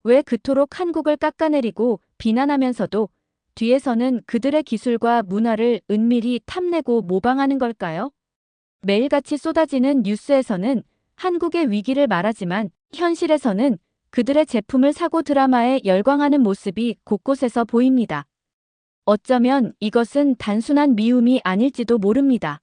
왜 그토록 한국을 깎아내리고 비난하면서도 뒤에서는 그들의 기술과 문화를 은밀히 탐내고 모방하는 걸까요? 매일같이 쏟아지는 뉴스에서는 한국의 위기를 말하지만 현실에서는 그들의 제품을 사고 드라마에 열광하는 모습이 곳곳에서 보입니다. 어쩌면 이것은 단순한 미움이 아닐지도 모릅니다.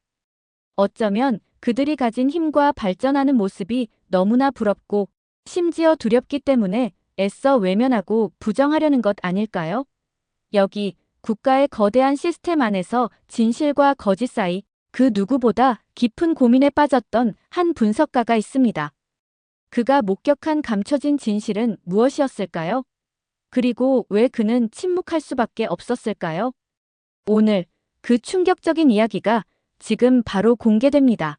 어쩌면 그들이 가진 힘과 발전하는 모습이 너무나 부럽고 심지어 두렵기 때문에 애써 외면하고 부정하려는 것 아닐까요? 여기 국가의 거대한 시스템 안에서 진실과 거짓 사이 그 누구보다 깊은 고민에 빠졌던 한 분석가가 있습니다. 그가 목격한 감춰진 진실은 무엇이었을까요? 그리고 왜 그는 침묵할 수밖에 없었을까요? 오늘 그 충격적인 이야기가 지금 바로 공개됩니다.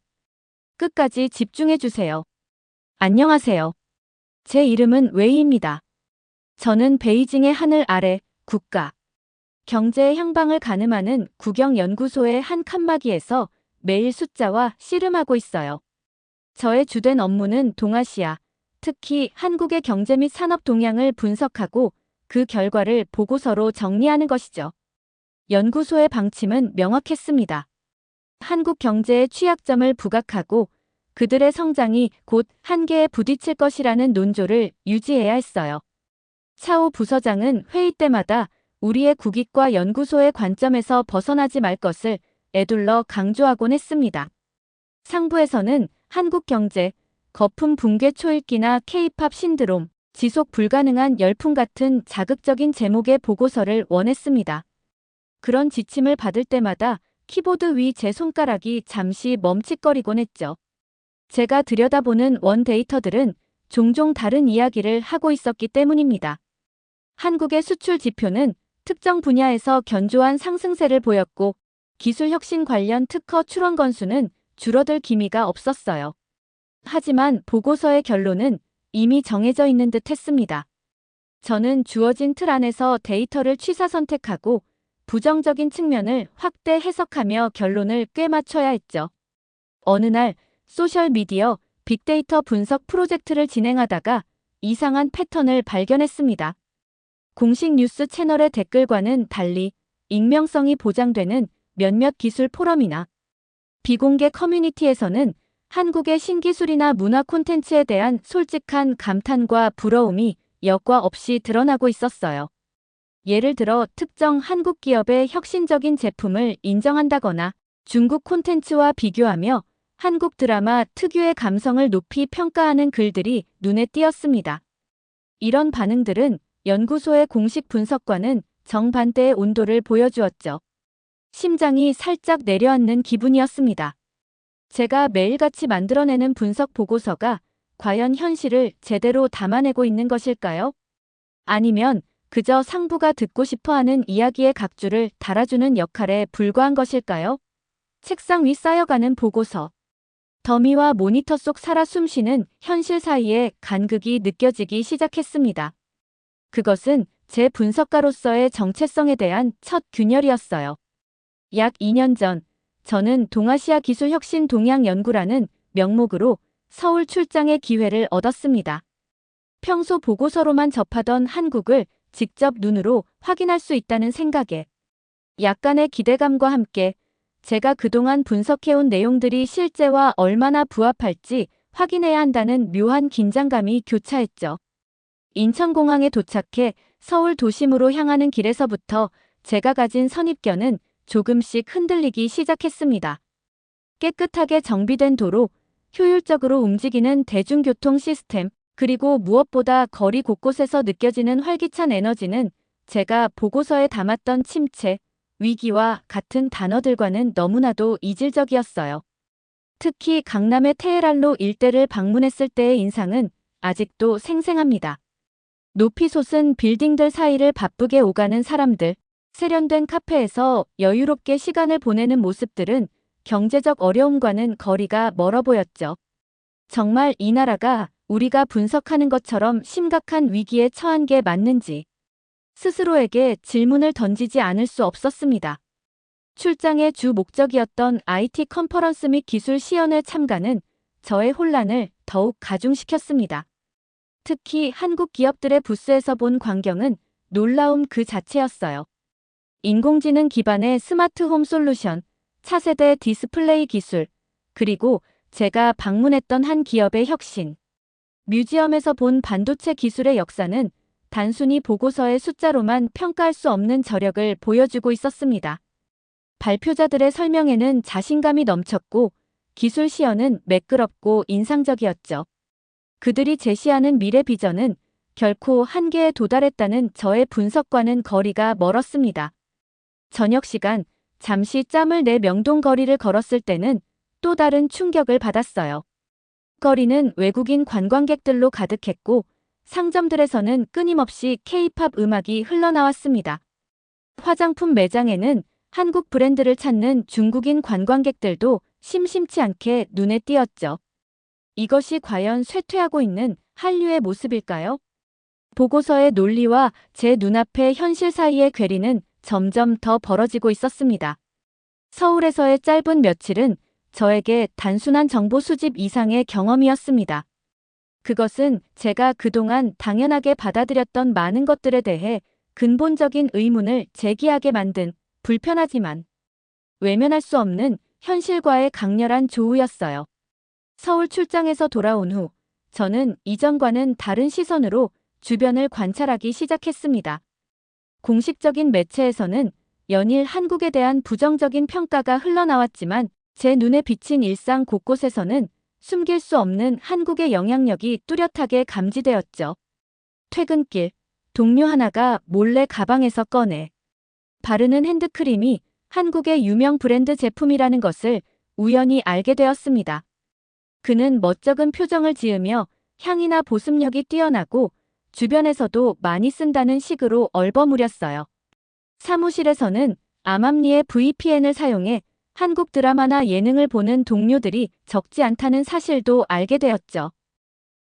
끝까지 집중해 주세요. 안녕하세요. 제 이름은 웨이입니다. 저는 베이징의 하늘 아래 국가 경제의 향방을 가늠하는 국영연구소의 한 칸막이에서 매일 숫자와 씨름하고 있어요. 저의 주된 업무는 동아시아, 특히 한국의 경제 및 산업 동향을 분석하고 그 결과를 보고서로 정리하는 것이죠. 연구소의 방침은 명확했습니다. 한국 경제의 취약점을 부각하고 그들의 성장이 곧 한계에 부딪힐 것이라는 논조를 유지해야 했어요. 차오 부서장은 회의 때마다 우리의 국익과 연구소의 관점에서 벗어나지 말 것을 에둘러 강조하곤 했습니다. 상부에서는 한국 경제, 거품 붕괴 초읽기나 케이팝 신드롬, 지속 불가능한 열풍 같은 자극적인 제목의 보고서를 원했습니다. 그런 지침을 받을 때마다 키보드 위 제 손가락이 잠시 멈칫거리곤 했죠. 제가 들여다보는 원 데이터들은 종종 다른 이야기를 하고 있었기 때문입니다. 한국의 수출 지표는 특정 분야에서 견조한 상승세를 보였고 기술 혁신 관련 특허 출원 건수는 줄어들 기미가 없었어요. 하지만 보고서의 결론은 이미 정해져 있는 듯 했습니다. 저는 주어진 틀 안에서 데이터를 취사 선택하고 부정적인 측면을 확대 해석하며 결론을 꽤 맞춰야 했죠. 어느 날 소셜미디어 빅데이터 분석 프로젝트를 진행하다가 이상한 패턴을 발견했습니다. 공식 뉴스 채널의 댓글과는 달리 익명성이 보장되는 몇몇 기술 포럼이나 비공개 커뮤니티에서는 한국의 신기술이나 문화 콘텐츠에 대한 솔직한 감탄과 부러움이 여과 없이 드러나고 있었어요. 예를 들어 특정 한국 기업의 혁신적인 제품을 인정한다거나 중국 콘텐츠와 비교하며 한국 드라마 특유의 감성을 높이 평가하는 글들이 눈에 띄었습니다. 이런 반응들은 연구소의 공식 분석과는 정반대의 온도를 보여주었죠. 심장이 살짝 내려앉는 기분이었습니다. 제가 매일같이 만들어내는 분석 보고서가 과연 현실을 제대로 담아내고 있는 것일까요? 아니면 그저 상부가 듣고 싶어하는 이야기의 각주를 달아주는 역할에 불과한 것일까요? 책상 위 쌓여가는 보고서. 더미와 모니터 속 살아 숨쉬는 현실 사이에 간극이 느껴지기 시작했습니다. 그것은 제 분석가로서의 정체성에 대한 첫 균열이었어요. 약 2년 전, 저는 동아시아 기술혁신 동향연구라는 명목으로 서울 출장의 기회를 얻었습니다. 평소 보고서로만 접하던 한국을 직접 눈으로 확인할 수 있다는 생각에 약간의 기대감과 함께 제가 그동안 분석해온 내용들이 실제와 얼마나 부합할지 확인해야 한다는 묘한 긴장감이 교차했죠. 인천공항에 도착해 서울 도심으로 향하는 길에서부터 제가 가진 선입견은 조금씩 흔들리기 시작했습니다. 깨끗하게 정비된 도로, 효율적으로 움직이는 대중교통 시스템, 그리고 무엇보다 거리 곳곳에서 느껴지는 활기찬 에너지는 제가 보고서에 담았던 침체, 위기와 같은 단어들과는 너무나도 이질적이었어요. 특히 강남의 테헤란로 일대를 방문했을 때의 인상은 아직도 생생합니다. 높이 솟은 빌딩들 사이를 바쁘게 오가는 사람들, 세련된 카페에서 여유롭게 시간을 보내는 모습들은 경제적 어려움과는 거리가 멀어 보였죠. 정말 이 나라가 우리가 분석하는 것처럼 심각한 위기에 처한 게 맞는지 스스로에게 질문을 던지지 않을 수 없었습니다. 출장의 주 목적이었던 IT 컨퍼런스 및 기술 시연회 참가는 저의 혼란을 더욱 가중시켰습니다. 특히 한국 기업들의 부스에서 본 광경은 놀라움 그 자체였어요. 인공지능 기반의 스마트홈 솔루션, 차세대 디스플레이 기술, 그리고 제가 방문했던 한 기업의 혁신. 뮤지엄에서 본 반도체 기술의 역사는 단순히 보고서의 숫자로만 평가할 수 없는 저력을 보여주고 있었습니다. 발표자들의 설명에는 자신감이 넘쳤고 기술 시연은 매끄럽고 인상적이었죠. 그들이 제시하는 미래 비전은 결코 한계에 도달했다는 저의 분석과는 거리가 멀었습니다. 저녁 시간, 잠시 짬을 내 명동 거리를 걸었을 때는 또 다른 충격을 받았어요. 거리는 외국인 관광객들로 가득했고 상점들에서는 끊임없이 K-팝 음악이 흘러나왔습니다. 화장품 매장에는 한국 브랜드를 찾는 중국인 관광객들도 심심치 않게 눈에 띄었죠. 이것이 과연 쇠퇴하고 있는 한류의 모습일까요? 보고서의 논리와 제 눈앞의 현실 사이의 괴리는 점점 더 벌어지고 있었습니다. 서울에서의 짧은 며칠은 저에게 단순한 정보 수집 이상의 경험이었습니다. 그것은 제가 그동안 당연하게 받아들였던 많은 것들에 대해 근본적인 의문을 제기하게 만든 불편하지만 외면할 수 없는 현실과의 강렬한 조우였어요. 서울 출장에서 돌아온 후 저는 이전과는 다른 시선으로 주변을 관찰하기 시작했습니다. 공식적인 매체에서는 연일 한국에 대한 부정적인 평가가 흘러나왔지만 제 눈에 비친 일상 곳곳에서는 숨길 수 없는 한국의 영향력이 뚜렷하게 감지되었죠. 퇴근길, 동료 하나가 몰래 가방에서 꺼내 바르는 핸드크림이 한국의 유명 브랜드 제품이라는 것을 우연히 알게 되었습니다. 그는 멋쩍은 표정을 지으며 향이나 보습력이 뛰어나고 주변에서도 많이 쓴다는 식으로 얼버무렸어요. 사무실에서는 암암리의 VPN을 사용해 한국 드라마나 예능을 보는 동료들이 적지 않다는 사실도 알게 되었죠.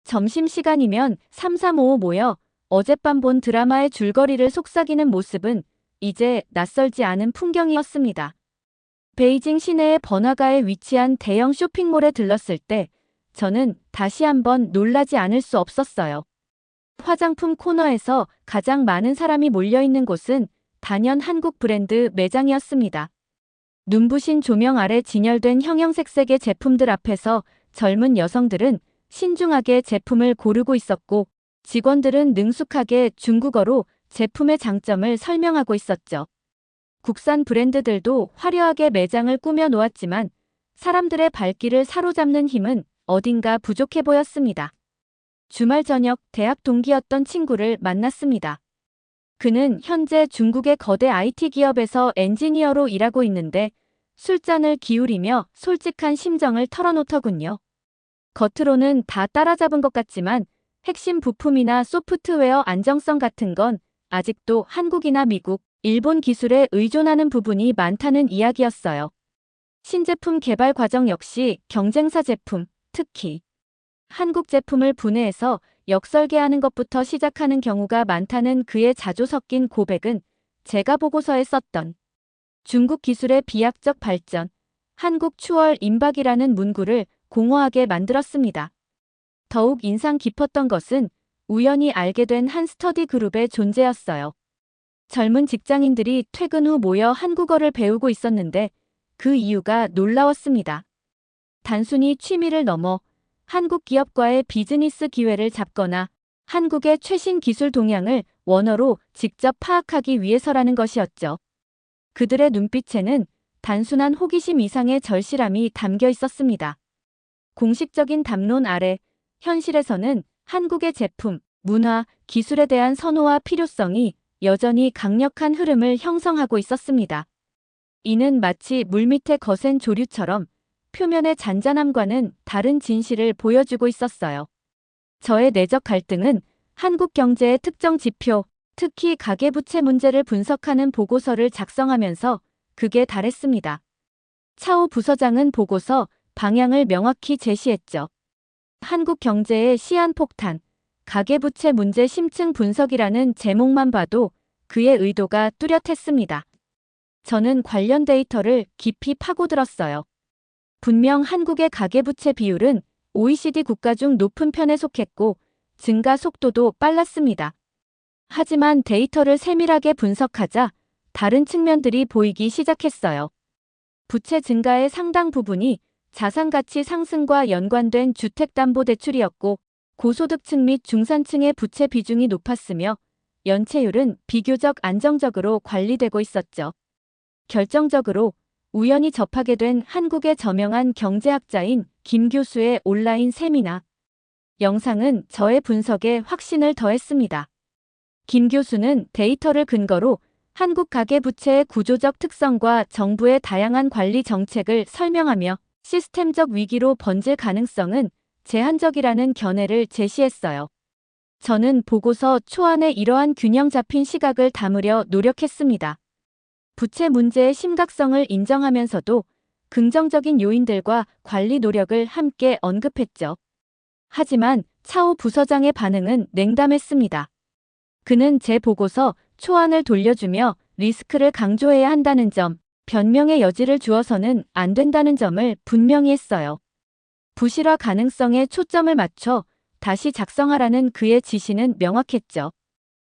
점심시간이면 335 모여 어젯밤 본 드라마의 줄거리를 속삭이는 모습은 이제 낯설지 않은 풍경이었습니다. 베이징 시내의 번화가에 위치한 대형 쇼핑몰에 들렀을 때 저는 다시 한번 놀라지 않을 수 없었어요. 화장품 코너에서 가장 많은 사람이 몰려있는 곳은 단연 한국 브랜드 매장이었습니다. 눈부신 조명 아래 진열된 형형색색의 제품들 앞에서 젊은 여성들은 신중하게 제품을 고르고 있었고 직원들은 능숙하게 중국어로 제품의 장점을 설명하고 있었죠. 국산 브랜드들도 화려하게 매장을 꾸며 놓았지만 사람들의 발길을 사로잡는 힘은 어딘가 부족해 보였습니다. 주말 저녁 대학 동기였던 친구를 만났습니다. 그는 현재 중국의 거대 IT 기업에서 엔지니어로 일하고 있는데 술잔을 기울이며 솔직한 심정을 털어놓더군요. 겉으로는 다 따라잡은 것 같지만 핵심 부품이나 소프트웨어 안정성 같은 건 아직도 한국이나 미국, 일본 기술에 의존하는 부분이 많다는 이야기였어요. 신제품 개발 과정 역시 경쟁사 제품, 특히 한국 제품을 분해해서 역설계하는 것부터 시작하는 경우가 많다는 그의 자주 섞인 고백은 제가 보고서에 썼던 중국 기술의 비약적 발전, 한국 추월 임박이라는 문구를 공허하게 만들었습니다. 더욱 인상 깊었던 것은 우연히 알게 된 한 스터디 그룹의 존재였어요. 젊은 직장인들이 퇴근 후 모여 한국어를 배우고 있었는데 그 이유가 놀라웠습니다. 단순히 취미를 넘어 한국 기업과의 비즈니스 기회를 잡거나 한국의 최신 기술 동향을 원어로 직접 파악하기 위해서라는 것이었죠. 그들의 눈빛에는 단순한 호기심 이상의 절실함이 담겨 있었습니다. 공식적인 담론 아래 현실에서는 한국의 제품, 문화, 기술에 대한 선호와 필요성이 여전히 강력한 흐름을 형성하고 있었습니다. 이는 마치 물밑의 거센 조류처럼 표면의 잔잔함과는 다른 진실을 보여주고 있었어요. 저의 내적 갈등은 한국 경제의 특정 지표, 특히 가계부채 문제를 분석하는 보고서를 작성하면서 극에 달했습니다. 차오 부서장은 보고서 방향을 명확히 제시했죠. 한국 경제의 시한폭탄, 가계부채 문제 심층 분석이라는 제목만 봐도 그의 의도가 뚜렷했습니다. 저는 관련 데이터를 깊이 파고들었어요. 분명 한국의 가계부채 비율은 OECD 국가 중 높은 편에 속했고 증가 속도도 빨랐습니다. 하지만 데이터를 세밀하게 분석하자 다른 측면들이 보이기 시작했어요. 부채 증가의 상당 부분이 자산가치 상승과 연관된 주택담보대출이었고, 고소득층 및 중산층의 부채 비중이 높았으며 연체율은 비교적 안정적으로 관리되고 있었죠. 결정적으로 우연히 접하게 된 한국의 저명한 경제학자인 김 교수의 온라인 세미나 영상은 저의 분석에 확신을 더했습니다. 김 교수는 데이터를 근거로 한국 가계부채의 구조적 특성과 정부의 다양한 관리 정책을 설명하며 시스템적 위기로 번질 가능성은 제한적이라는 견해를 제시했어요. 저는 보고서 초안에 이러한 균형 잡힌 시각을 담으려 노력했습니다. 부채 문제의 심각성을 인정하면서도 긍정적인 요인들과 관리 노력을 함께 언급했죠. 하지만 차오 부서장의 반응은 냉담했습니다. 그는 제 보고서 초안을 돌려주며 리스크를 강조해야 한다는 점, 변명의 여지를 주어서는 안 된다는 점을 분명히 했어요. 부실화 가능성에 초점을 맞춰 다시 작성하라는 그의 지시는 명확했죠.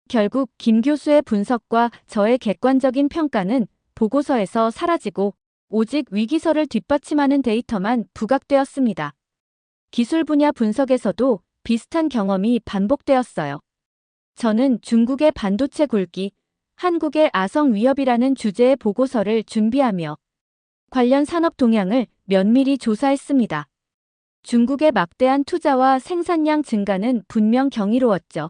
결국 김 교수의 분석과 저의 객관적인 평가는 보고서에서 사라지고 오직 위기설을 뒷받침하는 데이터만 부각되었습니다. 기술 분야 분석에서도 비슷한 경험이 반복되었어요. 저는 중국의 반도체 굴기, 한국의 아성 위협이라는 주제의 보고서를 준비하며 관련 산업 동향을 면밀히 조사했습니다. 중국의 막대한 투자와 생산량 증가는 분명 경이로웠죠.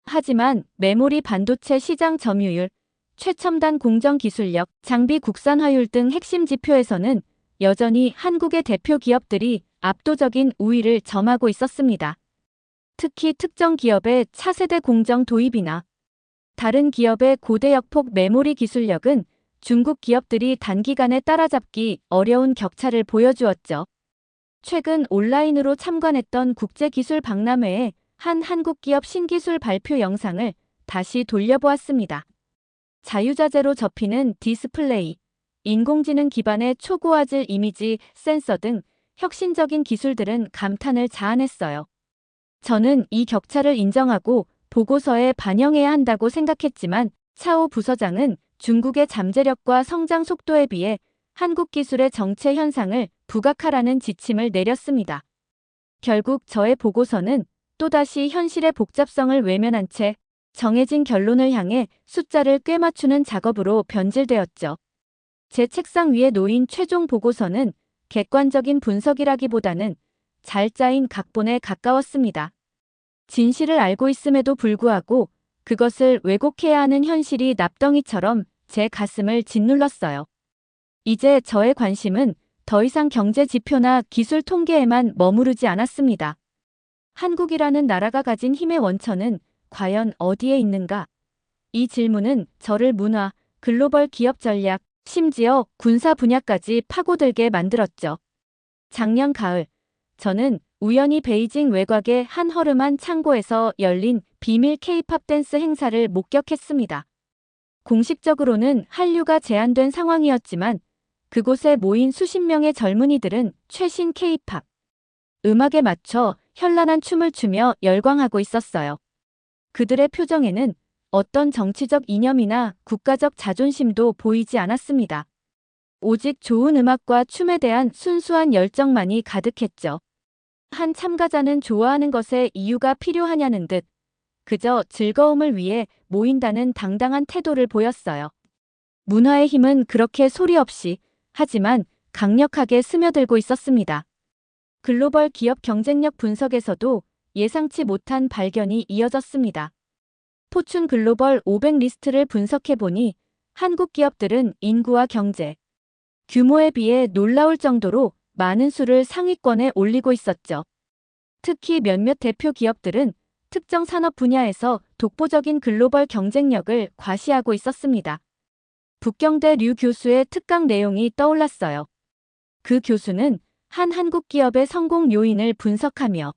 하지만 메모리 반도체 시장 점유율, 최첨단 공정 기술력, 장비 국산화율 등 핵심 지표에서는 여전히 한국의 대표 기업들이 압도적인 우위를 점하고 있었습니다. 특히 특정 기업의 차세대 공정 도입이나 다른 기업의 고대역폭 메모리 기술력은 중국 기업들이 단기간에 따라잡기 어려운 격차를 보여주었죠. 최근 온라인으로 참관했던 국제기술 박람회에 한 한국 기업 신기술 발표 영상을 다시 돌려보았습니다. 자유자재로 접히는 디스플레이, 인공지능 기반의 초고화질 이미지 센서 등 혁신적인 기술들은 감탄을 자아냈어요. 저는 이 격차를 인정하고 보고서에 반영해야 한다고 생각했지만 차오 부서장은 중국의 잠재력과 성장 속도에 비해 한국 기술의 정체 현상을 부각하라는 지침을 내렸습니다. 결국 저의 보고서는 또다시 현실의 복잡성을 외면한 채 정해진 결론을 향해 숫자를 꿰맞추는 작업으로 변질되었죠. 제 책상 위에 놓인 최종 보고서는 객관적인 분석이라기보다는 잘 짜인 각본에 가까웠습니다. 진실을 알고 있음에도 불구하고 그것을 왜곡해야 하는 현실이 납덩이처럼 제 가슴을 짓눌렀어요. 이제 저의 관심은 더 이상 경제 지표나 기술 통계에만 머무르지 않았습니다. 한국이라는 나라가 가진 힘의 원천은 과연 어디에 있는가? 이 질문은 저를 문화, 글로벌 기업 전략, 심지어 군사 분야까지 파고들게 만들었죠. 작년 가을, 저는 우연히 베이징 외곽의 한 허름한 창고에서 열린 비밀 K-팝 댄스 행사를 목격했습니다. 공식적으로는 한류가 제한된 상황이었지만 그곳에 모인 수십 명의 젊은이들은 최신 K-팝 음악에 맞춰 현란한 춤을 추며 열광하고 있었어요. 그들의 표정에는 어떤 정치적 이념이나 국가적 자존심도 보이지 않았습니다. 오직 좋은 음악과 춤에 대한 순수한 열정만이 가득했죠. 한 참가자는 좋아하는 것에 이유가 필요하냐는 듯 그저 즐거움을 위해 모인다는 당당한 태도를 보였어요. 문화의 힘은 그렇게 소리 없이 하지만 강력하게 스며들고 있었습니다. 글로벌 기업 경쟁력 분석에서도 예상치 못한 발견이 이어졌습니다. 포춘 글로벌 500 리스트를 분석해보니 한국 기업들은 인구와 경제, 규모에 비해 놀라울 정도로 많은 수를 상위권에 올리고 있었죠. 특히 몇몇 대표 기업들은 특정 산업 분야에서 독보적인 글로벌 경쟁력을 과시하고 있었습니다. 북경대 류 교수의 특강 내용이 떠올랐어요. 그 교수는 한 한국 기업의 성공 요인을 분석하며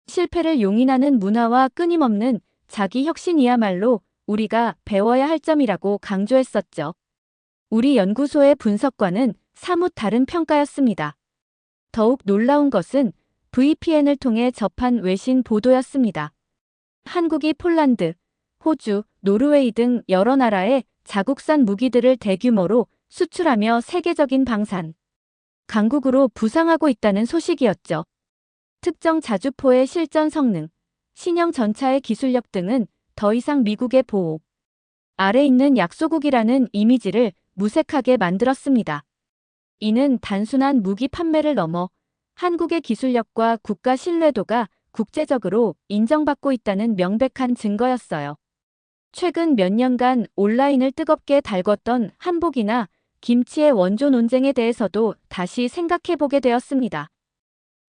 실패를 용인하는 문화와 끊임없는 자기 혁신이야말로 우리가 배워야 할 점이라고 강조했었죠. 우리 연구소의 분석과는 사뭇 다른 평가였습니다. 더욱 놀라운 것은 VPN을 통해 접한 외신 보도였습니다. 한국이 폴란드, 호주, 노르웨이 등 여러 나라에 자국산 무기들을 대규모로 수출하며 세계적인 방산 강국으로 부상하고 있다는 소식이었죠. 특정 자주포의 실전 성능, 신형 전차의 기술력 등은 더 이상 미국의 보호 아래 있는 약소국이라는 이미지를 무색하게 만들었습니다. 이는 단순한 무기 판매를 넘어 한국의 기술력과 국가 신뢰도가 국제적으로 인정받고 있다는 명백한 증거였어요. 최근 몇 년간 온라인을 뜨겁게 달궜던 한복이나 김치의 원조 논쟁에 대해서도 다시 생각해보게 되었습니다.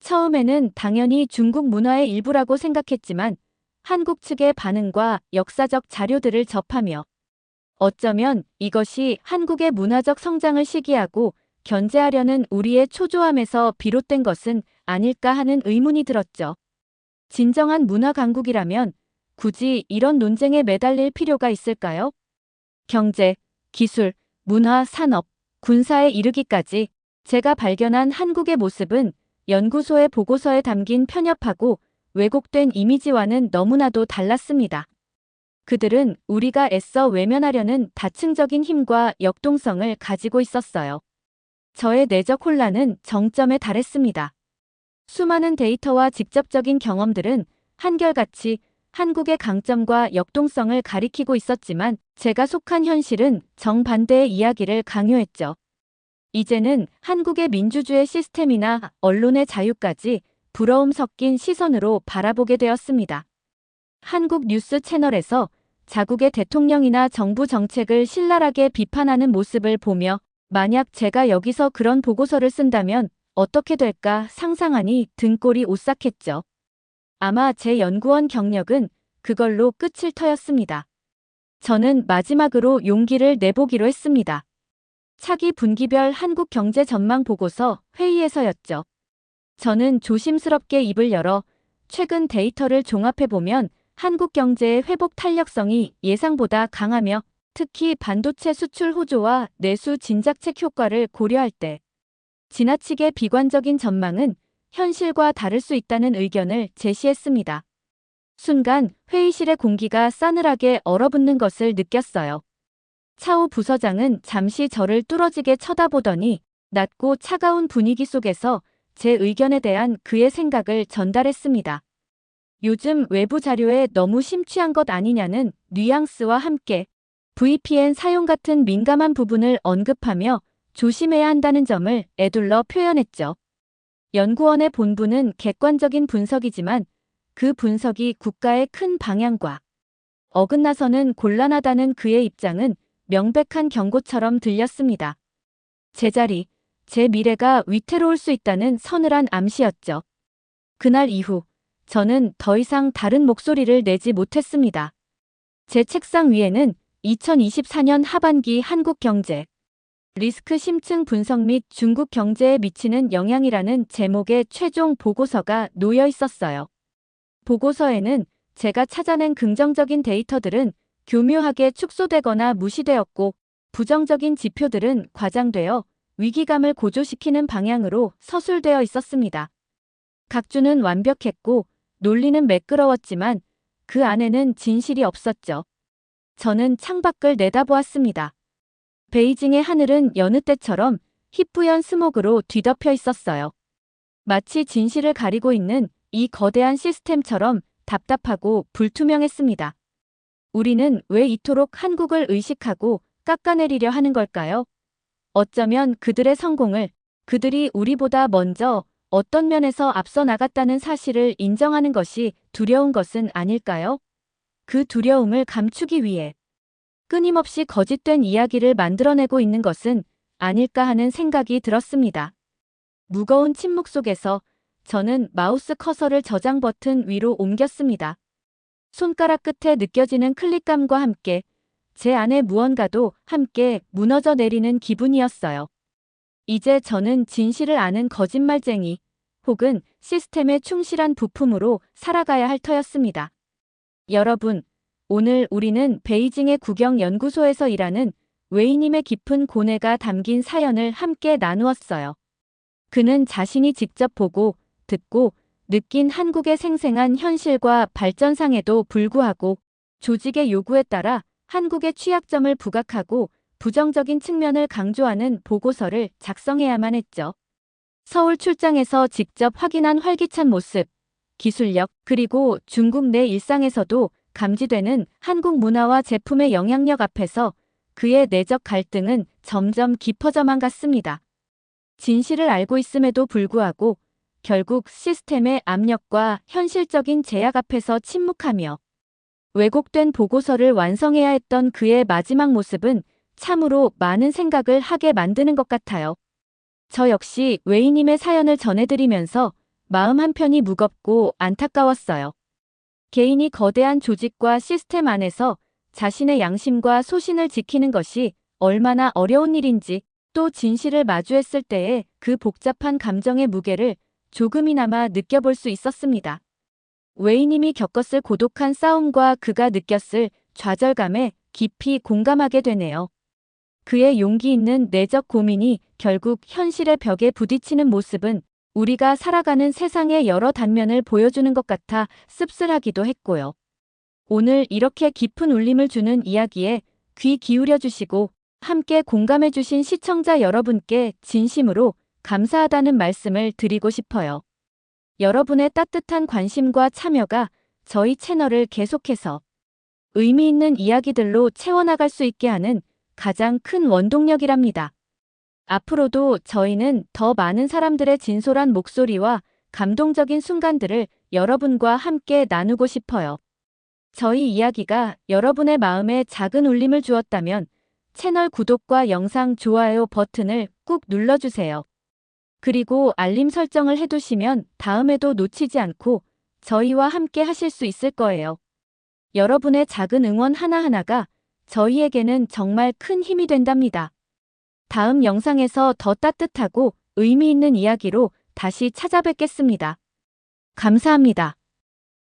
처음에는 당연히 중국 문화의 일부라고 생각했지만 한국 측의 반응과 역사적 자료들을 접하며 어쩌면 이것이 한국의 문화적 성장을 시기하고 견제하려는 우리의 초조함에서 비롯된 것은 아닐까 하는 의문이 들었죠. 진정한 문화 강국이라면 굳이 이런 논쟁에 매달릴 필요가 있을까요? 경제, 기술, 문화, 산업, 군사에 이르기까지 제가 발견한 한국의 모습은 연구소의 보고서에 담긴 편협하고 왜곡된 이미지와는 너무나도 달랐습니다. 그들은 우리가 애써 외면하려는 다층적인 힘과 역동성을 가지고 있었어요. 저의 내적 혼란은 정점에 달했습니다. 수많은 데이터와 직접적인 경험들은 한결같이 한국의 강점과 역동성을 가리키고 있었지만 제가 속한 현실은 정반대의 이야기를 강요했죠. 이제는 한국의 민주주의 시스템이나 언론의 자유까지 부러움 섞인 시선으로 바라보게 되었습니다. 한국 뉴스 채널에서 자국의 대통령이나 정부 정책을 신랄하게 비판하는 모습을 보며 만약 제가 여기서 그런 보고서를 쓴다면 어떻게 될까 상상하니 등골이 오싹했죠. 아마 제 연구원 경력은 그걸로 끝일 터였습니다. 저는 마지막으로 용기를 내보기로 했습니다. 차기 분기별 한국 경제 전망 보고서 회의에서였죠. 저는 조심스럽게 입을 열어 최근 데이터를 종합해보면 한국 경제의 회복 탄력성이 예상보다 강하며 특히 반도체 수출 호조와 내수 진작책 효과를 고려할 때 지나치게 비관적인 전망은 현실과 다를 수 있다는 의견을 제시했습니다. 순간 회의실의 공기가 싸늘하게 얼어붙는 것을 느꼈어요. 차오 부서장은 잠시 저를 뚫어지게 쳐다보더니 낮고 차가운 분위기 속에서 제 의견에 대한 그의 생각을 전달했습니다. 요즘 외부 자료에 너무 심취한 것 아니냐는 뉘앙스와 함께 VPN 사용 같은 민감한 부분을 언급하며 조심해야 한다는 점을 에둘러 표현했죠. 연구원의 본부는 객관적인 분석이지만 그 분석이 국가의 큰 방향과 어긋나서는 곤란하다는 그의 입장은 명백한 경고처럼 들렸습니다. 제 자리, 제 미래가 위태로울 수 있다는 서늘한 암시였죠. 그날 이후 저는 더 이상 다른 목소리를 내지 못했습니다. 제 책상 위에는 2024년 하반기 한국 경제 리스크 심층 분석 및 중국 경제에 미치는 영향이라는 제목의 최종 보고서가 놓여 있었어요. 보고서에는 제가 찾아낸 긍정적인 데이터들은 교묘하게 축소되거나 무시되었고 부정적인 지표들은 과장되어 위기감을 고조시키는 방향으로 서술되어 있었습니다. 각주는 완벽했고 논리는 매끄러웠지만 그 안에는 진실이 없었죠. 저는 창밖을 내다보았습니다. 베이징의 하늘은 여느 때처럼 희뿌연 스모그로 뒤덮여 있었어요. 마치 진실을 가리고 있는 이 거대한 시스템처럼 답답하고 불투명했습니다. 우리는 왜 이토록 한국을 의식하고 깎아내리려 하는 걸까요? 어쩌면 그들의 성공을, 그들이 우리보다 먼저 어떤 면에서 앞서 나갔다는 사실을 인정하는 것이 두려운 것은 아닐까요? 그 두려움을 감추기 위해 끊임없이 거짓된 이야기를 만들어내고 있는 것은 아닐까 하는 생각이 들었습니다. 무거운 침묵 속에서 저는 마우스 커서를 저장 버튼 위로 옮겼습니다. 손가락 끝에 느껴지는 클릭감과 함께 제 안의 무언가도 함께 무너져 내리는 기분이었어요. 이제 저는 진실을 아는 거짓말쟁이 혹은 시스템에 충실한 부품으로 살아가야 할 터였습니다. 여러분, 오늘 우리는 베이징의 국영연구소에서 일하는 웨이님의 깊은 고뇌가 담긴 사연을 함께 나누었어요. 그는 자신이 직접 보고, 듣고, 느낀 한국의 생생한 현실과 발전상에도 불구하고 조직의 요구에 따라 한국의 취약점을 부각하고 부정적인 측면을 강조하는 보고서를 작성해야만 했죠. 서울 출장에서 직접 확인한 활기찬 모습, 기술력, 그리고 중국 내 일상에서도 감지되는 한국 문화와 제품의 영향력 앞에서 그의 내적 갈등은 점점 깊어져만 갔습니다. 진실을 알고 있음에도 불구하고 결국 시스템의 압력과 현실적인 제약 앞에서 침묵하며 왜곡된 보고서를 완성해야 했던 그의 마지막 모습은 참으로 많은 생각을 하게 만드는 것 같아요. 저 역시 웨이님의 사연을 전해드리면서 마음 한편이 무겁고 안타까웠어요. 개인이 거대한 조직과 시스템 안에서 자신의 양심과 소신을 지키는 것이 얼마나 어려운 일인지, 또 진실을 마주했을 때의 그 복잡한 감정의 무게를 조금이나마 느껴볼 수 있었습니다. 웨이님이 겪었을 고독한 싸움과 그가 느꼈을 좌절감에 깊이 공감하게 되네요. 그의 용기 있는 내적 고민이 결국 현실의 벽에 부딪히는 모습은 우리가 살아가는 세상의 여러 단면을 보여주는 것 같아 씁쓸하기도 했고요. 오늘 이렇게 깊은 울림을 주는 이야기에 귀 기울여 주시고 함께 공감해 주신 시청자 여러분께 진심으로 감사하다는 말씀을 드리고 싶어요. 여러분의 따뜻한 관심과 참여가 저희 채널을 계속해서 의미 있는 이야기들로 채워나갈 수 있게 하는 가장 큰 원동력이랍니다. 앞으로도 저희는 더 많은 사람들의 진솔한 목소리와 감동적인 순간들을 여러분과 함께 나누고 싶어요. 저희 이야기가 여러분의 마음에 작은 울림을 주었다면 채널 구독과 영상 좋아요 버튼을 꾹 눌러주세요. 그리고 알림 설정을 해두시면 다음에도 놓치지 않고 저희와 함께 하실 수 있을 거예요. 여러분의 작은 응원 하나하나가 저희에게는 정말 큰 힘이 된답니다. 다음 영상에서 더 따뜻하고 의미 있는 이야기로 다시 찾아뵙겠습니다. 감사합니다.